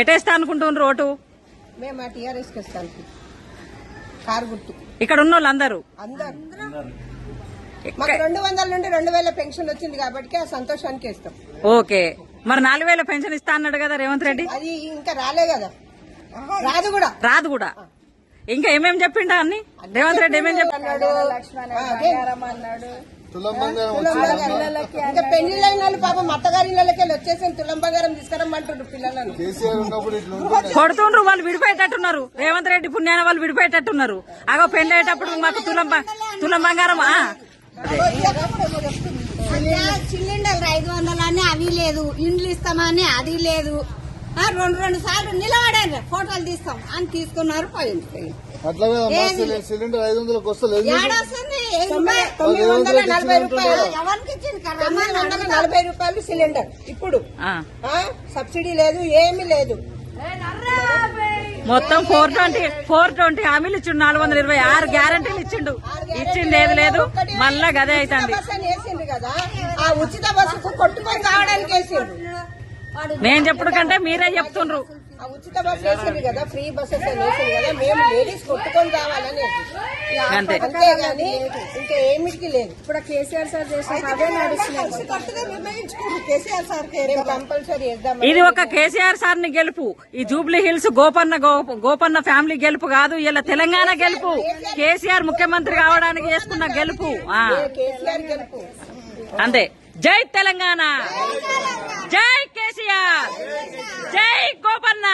ఎటేస్తా అనుకుంటున్నారు ఓటు? మేము టీఆర్ఎస్ కి ఇస్తాం. కారు గుర్తు. ఇక్కడ ఉన్న వాళ్ళందరూ మాకు 200 నుండి 2000 పెన్షన్ వచ్చింది కాబట్టి ఆ సంతోషానికి ఇస్తాం. ఓకే, మరి 4000 పెన్షన్ ఇస్తా అన్నాడు కదా రేవంత్ రెడ్డి. అది ఇంకా రాలే కదా, రాదు కూడా. ఇంకా ఏమేం చెప్పిండా అన్ని రేవంత్ రెడ్డి ఏమేం చెప్పన్నాడు? ఇంకా పెళ్లిళ్ళైన వాళ్ళు పాపం అత్తగారి ఇళ్ళకి వచ్చేసి తులం బంగారం తీసుకురమ్మంటుండ్రు పిల్లలను. కొడుతుండ్రు, వాళ్ళు విడిపోయేటట్టున్నారు. రేవంత్ రెడ్డి పుణ్యాన వాళ్ళు విడిపోయేటట్టున్నారు. అగో పెళ్లి అయ్యేటప్పుడు మాకు తులం బంగారం. సిలిండర్ 500 అని అవి లేదు, ఇండ్లు ఇస్తామని అది లేదు. 2 సార్లు నిలబడారు, ఫోటోలు తీస్తాం అని తీసుకున్నారు. పోయింది. సిలిండర్ 500కి వస్తలేదు. 940 రూపాయలు, 940 రూపాయలు సిలిండర్. ఇప్పుడు సబ్సిడీ లేదు, ఏమీ లేదు. మొత్తం 420 హామీలు ఇచ్చిండు. 426 గ్యారంటీలు ఇచ్చిండు. ఇచ్చింది ఏది లేదు, మళ్ళా గదే అవుతుంది. వేసిండు కదా, ఆ ఉచిత బస్సుకు కొట్టుకొని కావడానికి వేసిండు. నేను చెప్పుడు కంటే మీరే చెప్తుండ్రు. ఆ ఉచిత బస్సు వేసింది కదా, ఫ్రీ బస్సెస్ వేసింది కదా, మేము లేడీస్ కొట్టుకొని కావాలని. అంతేగాని ఇంకా ఏమిటికి లేదు. ఇప్పుడు KCR sir KCR sir compulsory వేద్దాం. ఇది ఒక కేసీఆర్ సార్ ని గెలుపు. ఈ జూబ్లీ హిల్స్ గోపన్న ఫ్యామిలీ గెలుపు కాదు, ఇలా తెలంగాణ గెలుపు. కేసీఆర్ ముఖ్యమంత్రి కావడానికి చేసుకున్న గెలుపు. కేసీఆర్ గెలుపు అంతే. జై తెలంగాణ, జై కేసీఆర్, జై గోపన్న.